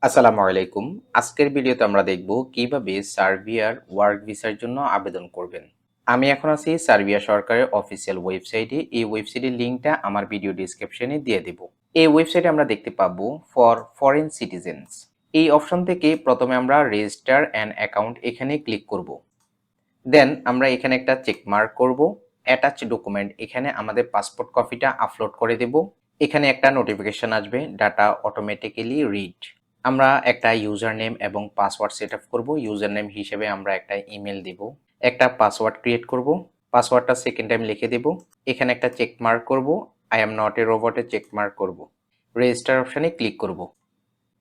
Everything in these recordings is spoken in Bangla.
আসসালামু আলাইকুম। আজকের ভিডিওতে আমরা দেখব কিভাবে সার্বিয়ার ওয়ার্ক ভিসার জন্য আবেদন করবেন। আমি এখন আছি সার্বিয়া সরকারের অফিসিয়াল ওয়েবসাইটে। এই ওয়েবসাইটের লিংকটা আমার ভিডিও ডেসক্রিপশনে দিয়ে দেব। এই ওয়েবসাইটে আমরা দেখতে পাবো ফর ফরেন সিটিজেনস। এই অপশন থেকে প্রথমে আমরা রেজিস্টার অ্যান অ্যাকাউন্ট এখানে ক্লিক করব। দেন আমরা এখানে একটা চেক মার্ক করব। অ্যাটাচ ডকুমেন্ট এখানে আমাদের পাসপোর্ট কপিটা আপলোড করে দেব। এখানে একটা নোটিফিকেশন আসবে ডাটা অটোমেটিক্যালি রিড। আমরা একটা ইউজার নেম এবং পাসওয়ার্ড সেট আপ করবো। ইউজার নেম হিসেবে আমরা একটা ইমেল দিব। একটা পাসওয়ার্ড ক্রিয়েট করব। পাসওয়ার্ডটা সেকেন্ড টাইম লিখে দেব। এখানে একটা চেক মার্ক করব। আই এম নট এ রোবটে চেক মার্ক করব। রেজিস্টার অপশানে ক্লিক করব।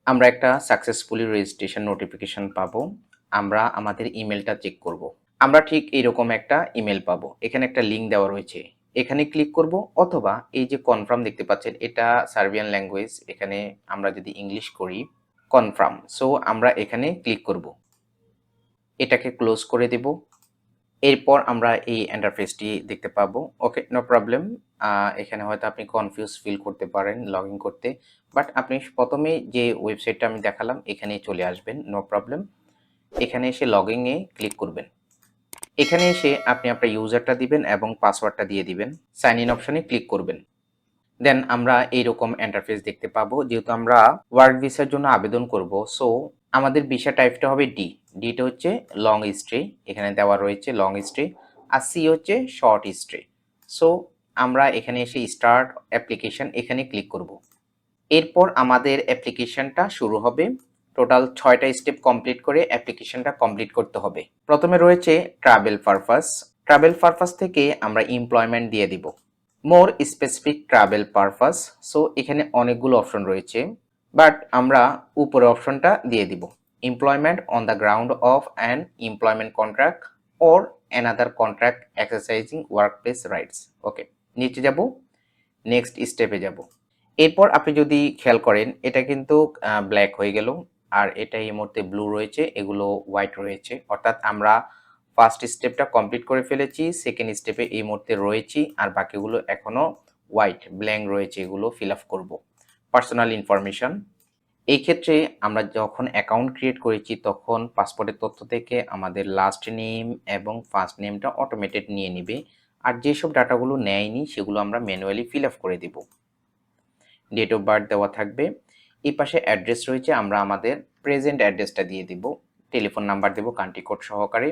আমরা একটা সাকসেসফুলি রেজিস্ট্রেশন নোটিফিকেশন পাবো। আমরা আমাদের ইমেলটা চেক করব। আমরা ঠিক এরকম একটা ইমেল পাবো। এখানে একটা লিঙ্ক দেওয়া রয়েছে, এখানে ক্লিক করব, অথবা এই যে কনফার্ম দেখতে পাচ্ছেন এটা সার্বিয়ান ল্যাঙ্গুয়েজ, এখানে আমরা যদি ইংলিশ করি কনফার্ম, সো আমরা এখানে ক্লিক করব। এটাকে ক্লোজ করে দেব। এরপর আমরা এই ইন্টারফেসটি দেখতে পাবো। ওকে, নো প্রবলেম। এখানে হয়তো আপনি কনফিউজ ফিল করতে পারেন লগ ইন করতে, বাট আপনি প্রথমে যে ওয়েবসাইটটা আমি দেখালাম এখানে চলে আসবেন, নো প্রবলেম। এখানে এসে লগ ইনে ক্লিক করবেন। এখানে এসে আপনি আপনার ইউজারটা দিবেন এবং পাসওয়ার্ডটা দিয়ে দিবেন। সাইন ইন অপশনে ক্লিক করবেন। দেন আমরা এইরকম ইন্টারফেস দেখতে পাবো। যেহেতু আমরা ওয়ার্ক ভিসার জন্য আবেদন করব, সো আমাদের ভিসা টাইপটা হবে ডি। ডিটা হচ্ছে লং স্টে, এখানে দেওয়া রয়েছে লং স্টে, আর সি হচ্ছে শর্ট স্টে। সো আমরা এখানে এসে স্টার্ট অ্যাপ্লিকেশন এখানে ক্লিক করব। এরপর আমাদের অ্যাপ্লিকেশনটা শুরু হবে। টোটাল 6টা স্টেপ কমপ্লিট করে অ্যাপ্লিকেশনটা কমপ্লিট করতে হবে। প্রথমে রয়েছে ট্রাভেল পারপাস। ট্রাভেল পারপাস থেকে আমরা এমপ্লয়মেন্ট দিয়ে দিব। মোর স্পেসিফিক ট্রাভেল পারপাস, সো এখানে অনেকগুলো অপশন রয়েছে, বাট আমরা উপরে অপশনটা দিয়ে দিব। Employment on the ground of an employment contract or another contract exercising workplace rights. Okay, নিচে যাব, নেক্সট স্টেপে যাব। এরপর আপনি যদি খেয়াল করেন এটা কিন্তু ব্ল্যাক হয়ে গেল, আর এটা এই মুহূর্তে ব্লু রয়েছে, এগুলো হোয়াইট রয়েছে, অর্থাৎ আমরা ফার্স্ট স্টেপটা কমপ্লিট করে ফেলেছি, সেকেন্ড স্টেপে এই মুহূর্তে রয়েছি, আর বাকিগুলো এখনো হোয়াইট ব্ল্যাঙ্ক রয়েছে, এগুলো ফিল আপ করবো। পার্সোনাল ইনফরমেশন, এই ক্ষেত্রে আমরা যখন অ্যাকাউন্ট ক্রিয়েট করেছি তখন পাসপোর্টের তথ্য থেকে আমাদের লাস্ট নেম এবং ফার্স্ট নেমটা অটোমেটেড নিয়ে নিবে, আর যেসব ডাটাগুলো নেয়নি সেগুলো আমরা ম্যানুয়ালি ফিল আপ করে দিব। ডেট অফ বার্থ দেওয়া থাকবে। এই পাশে অ্যাড্রেস রয়েছে, আমরা আমাদের প্রেজেন্ট অ্যাড্রেসটা দিয়ে দিব। টেলিফোন নাম্বার দেব কান্ট্রি কোড সহকারে।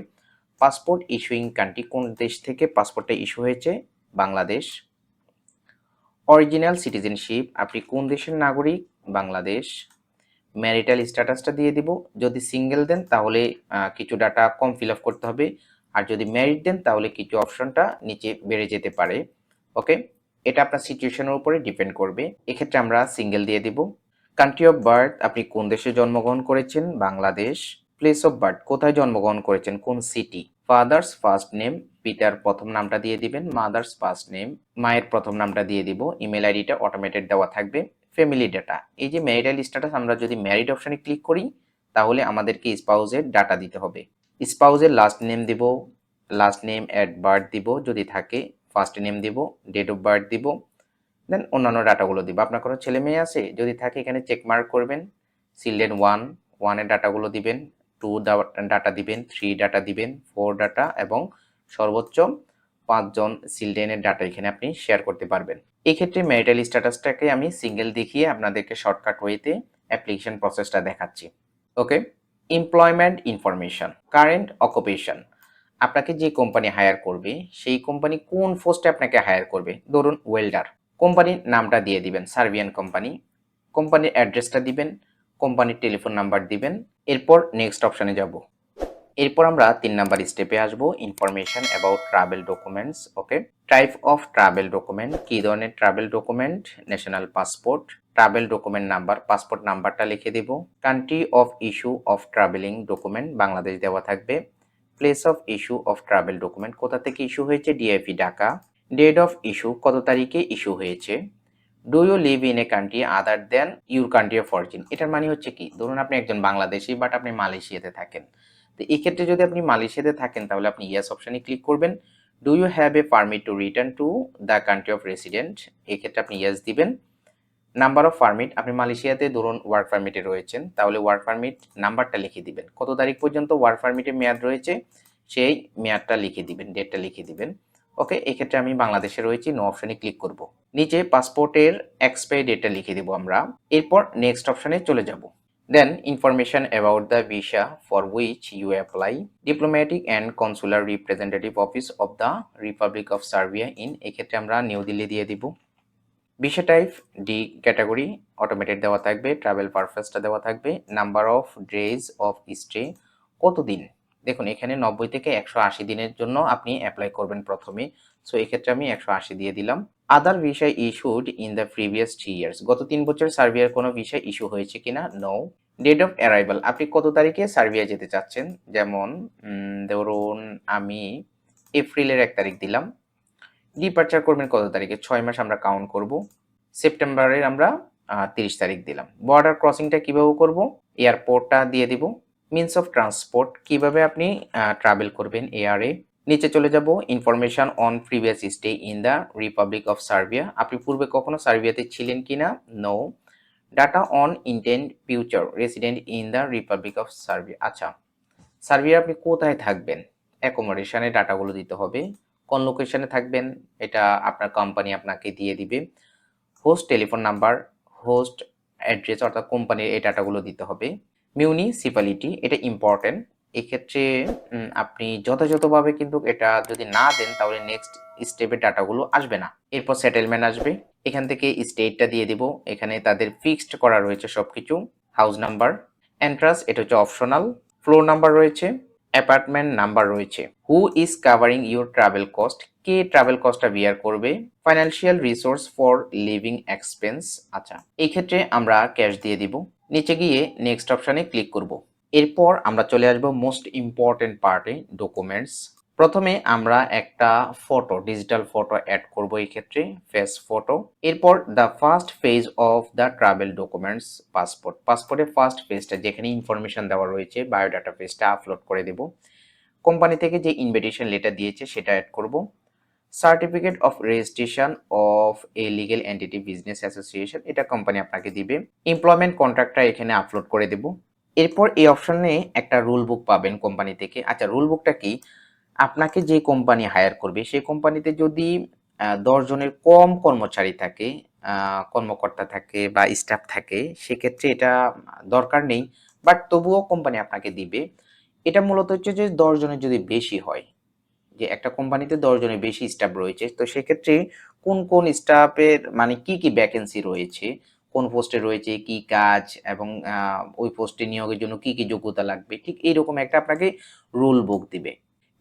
পাসপোর্ট ইস্যুইং কান্ট্রি, কোন দেশ থেকে পাসপোর্টটা ইস্যু হয়েছে, বাংলাদেশ। অরিজিনাল সিটিজেনশিপ, আপনি কোন দেশের নাগরিক, বাংলাদেশ। ম্যারিটাল স্ট্যাটাসটা দিয়ে দিব। যদি সিঙ্গেল দেন তাহলে কিছু ডাটা কম ফিল আপ করতে হবে, আর যদি ম্যারিড দেন তাহলে কিছু অপশনটা নিচে বেড়ে যেতে পারে। ওকে, এটা আপনার সিচুয়েশনের উপরে ডিপেন্ড করবে। এক্ষেত্রে আমরা সিঙ্গেল দিয়ে দিব। কান্ট্রি অফ বার্থ, আপনি কোন দেশে জন্মগ্রহণ করেছেন, বাংলাদেশ। প্লেস অফ বার্থ, কোথায় জন্মগ্রহণ করেছেন, কোন সিটি। ফাদার্স ফার্স্ট নেম, পিতার প্রথম নামটা দিয়ে দিবেন। মাদার্স ফার্স্ট নেম, মায়ের প্রথম নামটা দিয়ে দিব। ইমেল আইডিটা অটোমেটেড দেওয়া থাকবে। ফ্যামিলি ডাটা, এই যে ম্যারিটাল স্ট্যাটাস, আমরা যদি ম্যারিড অপশনে ক্লিক করি তাহলে আমাদেরকে স্পাউসের ডাটা দিতে হবে। স্পাউসের লাস্ট নেম দিব, লাস্ট নেম অ্যাট বার্থ দিব যদি থাকে, ফার্স্ট নেম দিব, ডেট অফ বার্থ দিব, দেন অন্যান্য ডাটাগুলো দিব। আপনার কোনো ছেলে মেয়ে আছে যদি থাকে এখানে চেক মার্ক করবেন। চিলড্রেন ওয়ানের ডাটাগুলো দিবেন, 2 ডাটা দিবেন, 3 ডাটা দিবেন, 4 ডাটা, এবং সর্বোচ্চ 5 জন চিলড্রেনের ডাটা এখানে আপনি শেয়ার করতে পারবেন। এক্ষেত্রে ম্যারিটাল স্ট্যাটাসটাকে আমি সিঙ্গেল দেখিয়ে আপনাদেরকে শর্টকাট ওয়েতে অ্যাপ্লিকেশন প্রসেসটা দেখাচ্ছি। ওকে, এমপ্লয়মেন্ট ইনফরমেশন, কারেন্ট অকুপেশন, আপনাকে যে কোম্পানি হায়ার করবে সেই কোম্পানি কোন পোস্টে আপনাকে হায়ার করবে, ধরুন ওয়েল্ডার, কোম্পানির নামটা দিয়ে দিবেন, সার্বিয়ান কোম্পানি। কোম্পানির অ্যাড্রেসটা দিবেন, কোম্পানির টেলিফোন নাম্বার দিবেন। এরপর নেক্সট অপশানে যাব। এরপর আমরা 3 নাম্বার স্টেপে আসব, information about travel documents. Okay, type of travel document, কী ধরনের travel document, national passport. Travel document number, passport নাম্বারটা লিখে দেব। Country of issue of travelling document, Bangladesh দেওয়া থাকবে। Place of issue of travel document, কোথা থেকে ইস্যু হয়েছে, DIP Dhaka. Date of issue, কত তারিখে ইস্যু হয়েছে। Do you live in a country other than your country of origin, এটার মানে হচ্ছে কি, ধরুন আপনি একজন বাংলাদেশি বাট আপনি মালয়েশিয়াতে থাকেন। তো এই ক্ষেত্রে যদি আপনি মালয়েশিয়াতে থাকেন তাহলে আপনি ইয়েস অপশনে ক্লিক করবেন। Do you have a permit to return to the country of resident, এই ক্ষেত্রে আপনি ইয়েস দিবেন। নাম্বার অফ পারমিট, আপনি মালয়েশিয়াতে ধরুন ওয়ার্ক পারমিটে রয়েছেন, তাহলে ওয়ার্ক পারমিট নাম্বারটা লিখে দিবেন। কত তারিখ পর্যন্ত ওয়ার্ক পারমিটের মেয়াদ রয়েছে সেই মেয়াদটা লিখে দিবেন, ডেটটা লিখে দিবেন। ওকে, এক্ষেত্রে আমি বাংলাদেশে রয়েছি, নো অপশনে ক্লিক করব। নিচে পাসপোর্টের এক্সপায়ারি ডেটটা লিখে দেব আমরা। এরপর নেক্সট অপশনে চলে যাব। Then information about the visa for which you apply, diplomatic and consular representative office of the Republic of Serbia in, এক্ষেত্রে আমরা নিউ দিল্লি দিয়ে দিব। Visa type D category automated দেওয়া থাকবে, ট্রাভেল পারপাসটা দেওয়া থাকবে, number of days of stay কতদিন, দেখুন এখানে 90 থেকে 180 দিনের জন্য আপনি অ্যাপ্লাই করবেন প্রথমে। সো এক্ষেত্রে আমি 180 দিয়ে দিলাম। Other visa issued in the previous 3 years, গত 3 বছর সার্বিয়ার কোনো ভিসা ইস্যু হয়েছে কিনা, নো। ডেট অফ অ্যারাইভাল, আপনি কত তারিখে সার্বিয়া যেতে চাচ্ছেন, যেমন ধরুন আমি এপ্রিলের 1 তারিখ দিলাম। ডিপার্চার করবেন কত তারিখে, 6 মাস আমরা কাউন্ট করব। সেপ্টেম্বরের আমরা 30 তারিখ দিলাম। বর্ডার ক্রসিংটা কিভাবে করব, এয়ারপোর্টটা দিয়ে দিব। মিনস অফ ট্রান্সপোর্ট, কিভাবে আপনি ট্রাভেল করবেন এয়ারে। নিচে চলে যাব, information on previous stay in the Republic of Serbia, আপনি পূর্বে কখনো সার্বিয়াতে ছিলেন কিনা, no. Data on intend future resident in the Republic of Serbia, আচ্ছা সার্বিয়া আপনি কোথায় থাকবেন, অ্যাকোমোডেশনের ডাটাগুলো দিতে হবে। কোন লোকেশনে থাকবেন এটা আপনার কোম্পানি আপনাকে দিয়ে দিবে। Host telephone number, host address অর্থাৎ কোম্পানির এই ডাটাগুলো দিতে হবে। মিউনিসিপ্যালিটি, এটা ইম্পর্টেন্ট। এক্ষেত্রে আপনি যথাযথভাবে কিন্তু এটা যদি না দেন তাহলে নেক্সট স্টেপের ডাটাগুলো আসবে না। এরপর সেটেলমেন্ট আসবে, এখান থেকে স্টেটটা দিয়ে দিব, এখানে তাদের ফিক্সড করা রয়েছে সবকিছু। হাউস নাম্বার, এন্ট্রান্স এটা হচ্ছে অপশনাল, ফ্লোর নাম্বার রয়েছে, অ্যাপার্টমেন্ট নাম্বার রয়েছে, who is covering your travel cost, কে ট্রাভেল কস্টটা বিয়ার করবে, financial resource for living expense, আচ্ছা এই ক্ষেত্রে আমরা ক্যাশ দিয়ে দিব। নিচে গিয়ে নেক্সট অপশনে ক্লিক করব। এরপর আমরা চলে আসব মোস্ট ইম্পর্টেন্ট পার্টে, ডকুমেন্টস। প্রথমে আমরা একটা ফটো, ডিজিটাল ফটো অ্যাড করব, এই ক্ষেত্রে ফেস ফটো। এরপর the first page of the travel documents, passport, পাসপোর্টের ফার্স্ট পেজটা যেখানে ইনফরমেশন দেওয়া রয়েছে বায়োডাটা পেজটা আপলোড করে দেব। কোম্পানি থেকে যে ইনভিটেশন লেটার দিয়েছে সেটা অ্যাড করব। Certificate of registration of A legal entity business association, এটা কোম্পানি আপনাকে দিবে। এমপ্লয়মেন্ট কন্ট্রাক্টটা এখানে আপলোড করে দেব। এরপর এই অপশনে একটা রুল বুক পাবেন কোম্পানি থেকে। আচ্ছা রুল বুকটা কি, আপনাকে যে কোম্পানি হায়ার করবে সেই কোম্পানিতে যদি 10 জনের কম কর্মচারী থাকে, কর্মকর্তা থাকে বা স্টাফ থাকে, সেক্ষেত্রে এটা দরকার নেই, বাট তবুও কোম্পানি আপনাকে দিবে। এটা মূলত হচ্ছে যে 10 জনের যদি বেশি হয়, যে একটা কোম্পানিতে 10 জনের বেশি স্টাফ রয়েছে, তো সেক্ষেত্রে কোন কোন স্টাফের মানে কি কি ভ্যাকেন্সি রয়েছে, কোন পোস্টে রয়েছে, কি কাজ, এবং ওই পোস্টে নিয়োগের জন্য কি কি যোগ্যতা লাগবে, ঠিক এইরকম একটা আপনাকে রুল বুক দিবে।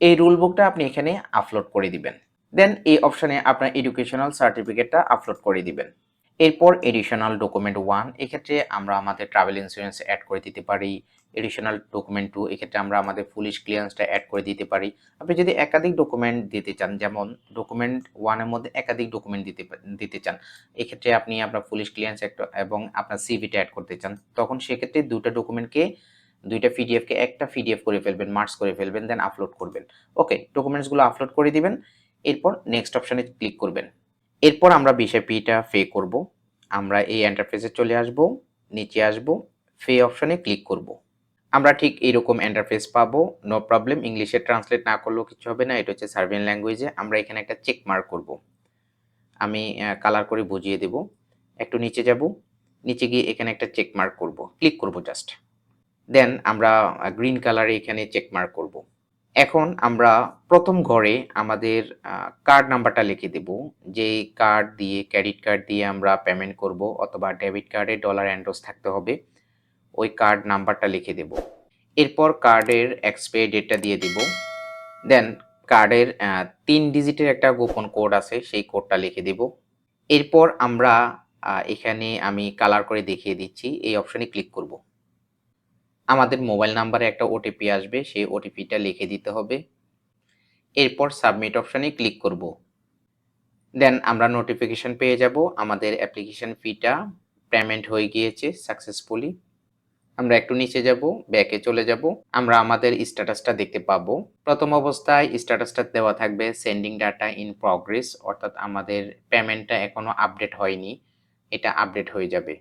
এই রুল বুকটা আপনি এখানে আপলোড করে দিবেন। দেন এই অপশনে আপনার এডুকেশনাল সার্টিফিকেটটা আপলোড করে দিবেন। এরপর এডিশনাল ডকুমেন্ট 1, এক্ষেত্রে আমরা আমাদের ট্রাভেল ইন্স্যুরেন্স অ্যাড করে দিতে পারি। এডিশনাল ডকুমেন্ট 2, এক্ষেত্রে আমরা আমাদের পুলিশ ক্লিয়ারেন্সটা অ্যাড করে দিতে পারি। আপনি যদি একাধিক ডকুমেন্ট দিতে চান, যেমন ডকুমেন্ট 1 এর মধ্যে একাধিক ডকুমেন্ট দিতে চান, এক্ষেত্রে আপনি আপনার পুলিশ ক্লিয়ারেন্স একটা এবং আপনার সিভিটা অ্যাড করতে চান, তখন সেক্ষেত্রে দুটো ডকুমেন্টকে, দুইটা পিডিএফকে একটা পিডিএফ করে ফেলবেন, মার্জ করে ফেলবেন, দেন আপলোড করবেন। ওকে, ডকুমেন্টসগুলো আপলোড করে দিবেন। এরপর নেক্সট অপশনে ক্লিক করবেন। এরপর আমরা ভিসা ফিটা পে করব। আমরা এই ইন্টারফেসে চলে আসব, নিচে আসব, পে অপশনে ক্লিক করব। আমরা ঠিক এরকম ইন্টারফেস পাবো, নো প্রবলেম। ইংলিশে ট্রান্সলেট না করলেও কিছু হবে না, এটা হচ্ছে সার্বিয়ান ল্যাঙ্গুয়েজে। আমরা এখানে একটা চেক মার্ক করব, আমি কালার করে বুঝিয়ে দেব। একটু নিচে যাব, নিচে গিয়ে এখানে একটা চেক মার্ক করব, ক্লিক করব জাস্ট। দেন আমরা গ্রিন কালারে এখানে চেক মার্ক করব। এখন আমরা প্রথম ঘরে আমাদের কার্ড নাম্বারটা লিখে দেব, যেই কার্ড দিয়ে, ক্রেডিট কার্ড দিয়ে আমরা পেমেন্ট করব অথবা ডেবিট কার্ডে ডলার এন্ডোস থাকতে হবে, ওই কার্ড নাম্বারটা লিখে দেব। এরপর কার্ডের এক্সপায়ারি ডেটটা দিয়ে দিব। দেন কার্ডের 3 ডিজিটের একটা গোপন কোড আছে, সেই কোডটা লিখে দেব। এরপর আমরা এখানে আমি কালার করে দেখিয়ে দিচ্ছি, এই অপশনে ক্লিক করব। আমাদের মোবাইল নাম্বারে একটা ওটিপি আসবে, সেই ওটিপিটা লিখে দিতে হবে। এরপর সাবমিট অপশনে ক্লিক করব। দেন আমরা নোটিফিকেশন পেয়ে যাব আমাদের অ্যাপ্লিকেশন ফিটা পেমেন্ট হয়ে গিয়েছে সাকসেসফুলি। আমরা একটু নিচে যাব, ব্যাকে চলে যাব, আমরা আমাদের স্ট্যাটাসটা দেখতে পাবো। প্রথম অবস্থায় স্ট্যাটাসটা দেওয়া থাকবে সেন্ডিং ডাটা ইন প্রগ্রেস, অর্থাৎ আমাদের পেমেন্টটা এখনো আপডেট হয়নি। এটা আপডেট হয়ে যাবে।